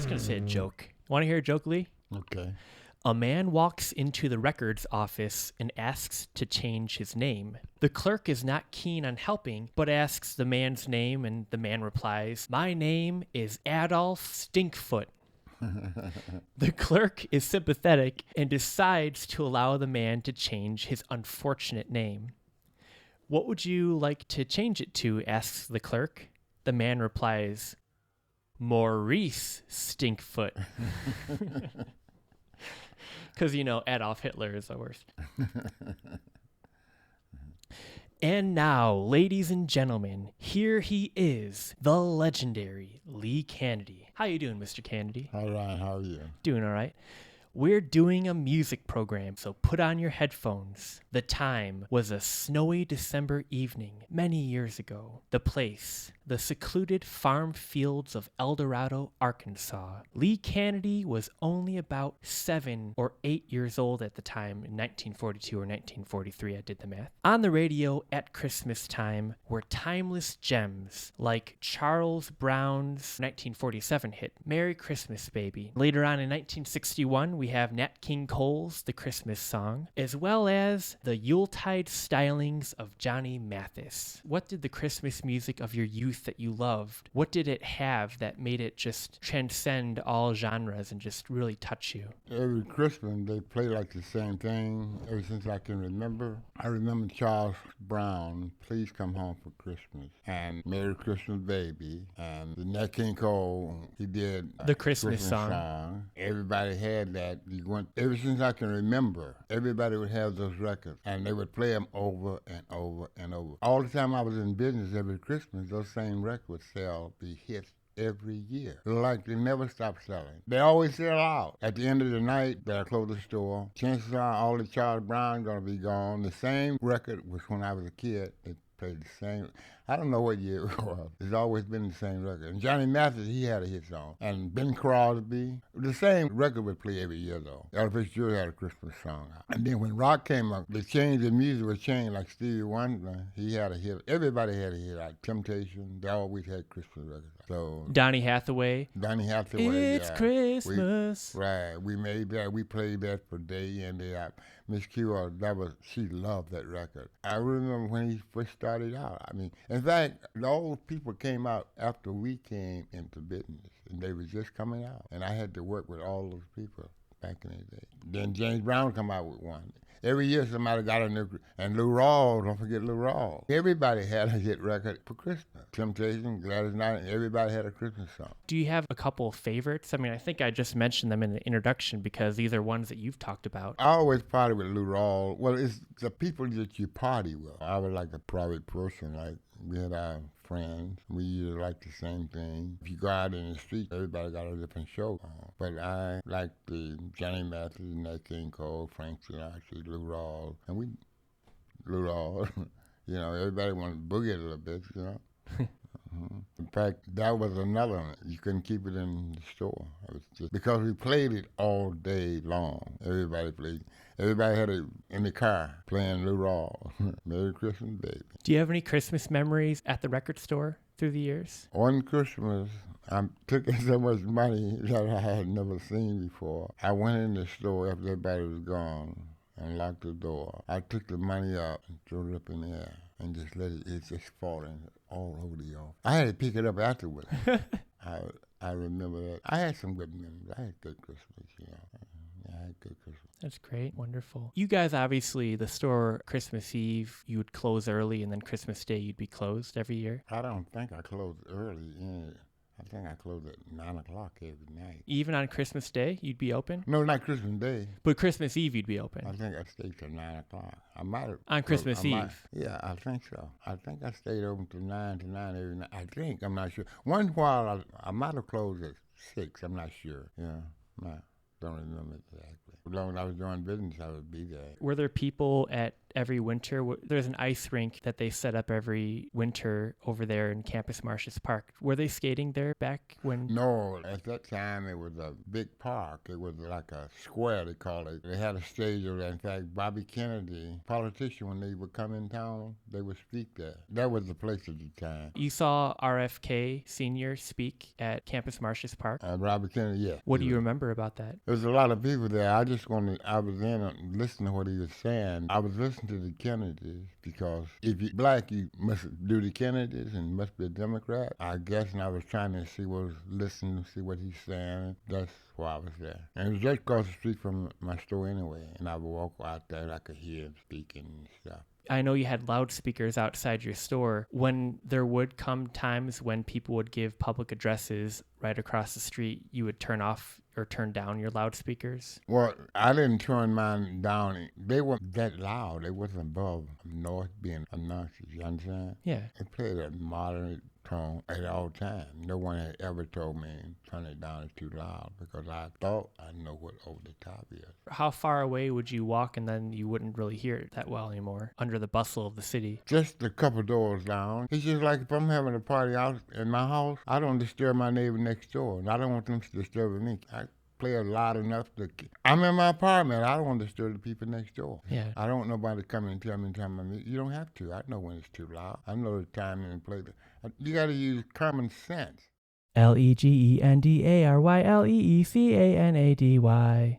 was going to say a joke. Want to hear a joke, Lee? Okay. A man walks into the records office and asks to change his name. The clerk is not keen on helping, but asks the man's name, and the man replies, "My name is Adolf Stinkfoot." The clerk is sympathetic and decides to allow the man to change his unfortunate name. "What would you like to change it to?" asks the clerk. The man replies, "Maurice Stinkfoot." Because, Adolf Hitler is the worst. And now, ladies and gentlemen, here he is, the legendary Lee Canady. How you doing, Mr. Canady? All right, how are you? Doing all right. We're doing a music program, so put on your headphones. The time was a snowy December evening many years ago. The place, the secluded farm fields of El Dorado, Arkansas. Lee Canady was only about 7 or 8 years old at the time in 1942 or 1943, I did the math. On the radio at Christmas time were timeless gems like Charles Brown's 1947 hit, "Merry Christmas, Baby." Later on in 1961, we have Nat King Cole's "The Christmas Song," as well as the Yuletide stylings of Johnny Mathis. What did the Christmas music of your youth that you loved, what did it have that made it just transcend all genres and just really touch you? Every Christmas, they play like the same thing ever since I can remember. I remember Charles Brown, "Please Come Home for Christmas," and "Merry Christmas, Baby," and the Nat King Cole, he did The Christmas song. Everybody had that. Ever since I can remember, everybody would have those records, and they would play them over and over and over. All the time I was in business, every Christmas, those same records would be hits every year. Like they never stop selling. They always sell out. At the end of the night, they'll close the store. Chances are all the Charles Brown gonna be gone. The same record was when I was a kid. It played the same. I don't know what year it was. It's always been the same record. And Johnny Mathis, he had a hit song. And Ben Crosby, the same record would play every year, though. Fitzgerald had a Christmas song out. And then when rock came up, the music was changed. Like Stevie Wonder, he had a hit. Everybody had a hit. Like Temptation, they always had Christmas records. So Donny Hathaway. It's Christmas. We made that. We played that for day in, day out. Miss Q, she loved that record. I remember when he first started out. I mean, in fact, those people came out after we came into business, and they were just coming out. And I had to work with all those people back in the day. Then James Brown come out with one. Every year somebody got a new, and Lou Rawls, don't forget Lou Rawls. Everybody had a hit record for Christmas. Temptation, Gladys Knight, everybody had a Christmas song. Do you have a couple of favorites? I mean, I think I just mentioned them in the introduction because these are ones that you've talked about. I always party with Lou Rawls. Well, it's the people that you party with. I was like a private person, like we had our friends. We usually like the same thing. If you go out in the street, everybody got a different show. But I like the Johnny Mathis, Nat King Cole, Frank Sinatra, Lou Rawls. And Lou Rawls, everybody wanted to boogie it a little bit, In fact, that was another one. You couldn't keep it in the store. It was just because we played it all day long. Everybody played. Everybody had it in the car playing Lou Rawls. Merry Christmas, Baby. Do you have any Christmas memories at the record store through the years? One Christmas, I took in so much money that I had never seen before. I went in the store after everybody was gone and locked the door. I took the money out and threw it up in the air and just let it just falling all over the office. I had to pick it up afterwards. I remember that. I had some good memories. I had good Christmas, I had good Christmas. That's great. Wonderful. You guys, obviously, the store, Christmas Eve, you would close early, and then Christmas Day, you'd be closed every year? I don't think I closed early. I think I closed at 9 o'clock every night. Even on Christmas Day, you'd be open? No, not Christmas Day. But Christmas Eve, you'd be open? I think I stayed till 9 o'clock. I might have. On Christmas Eve? Yeah, I think so. I think I stayed open till 9 every night. I think. I'm not sure. One while I might have closed at 6. I'm not sure. Yeah, I don't remember exactly. As long as I was doing business, I would be there. Were there people at every winter? There's an ice rink that they set up every winter over there in Campus Martius Park. Were they skating there back when? No, at that time it was a big park. It was like a square, they call it. They had a stage over there. In fact, Bobby Canady, politician, when they would come in town, they would speak there. That was the place at the time. You saw RFK Sr. speak at Campus Martius Park? Bobby Canady, yeah. What do you remember about that? There was a lot of people there. I was in listening to what he was saying. I was listening to the Kennedys because if you're black, you must do the Kennedys and must be a Democrat, I guess. And I was trying to listening to see what he's saying. That's why I was there. And it was just across the street from my store anyway. And I would walk out there and I could hear him speaking and stuff. I know you had loudspeakers outside your store. When there would come times when people would give public addresses right across the street, you would turn off or turn down your loudspeakers? Well, I didn't turn mine down. They weren't that loud. They wasn't above North being obnoxious, you understand? Yeah. They played a moderate tone at all times. No one had ever told me turn it down, it's too loud, because I thought I know what over the top is. How far away would you walk and then you wouldn't really hear it that well anymore under the bustle of the city? Just a couple doors down. It's just like if I'm having a party out in my house, I don't disturb my neighbor next door, and I don't want them to disturb me. I play it loud enough to. I'm in my apartment. I don't want to disturb the people next door. Yeah. I don't want nobody to come and tell me time I meet. You don't have to. I know when it's too loud. I know the time and place. You got to use common sense. LEGENDARYLEECANADY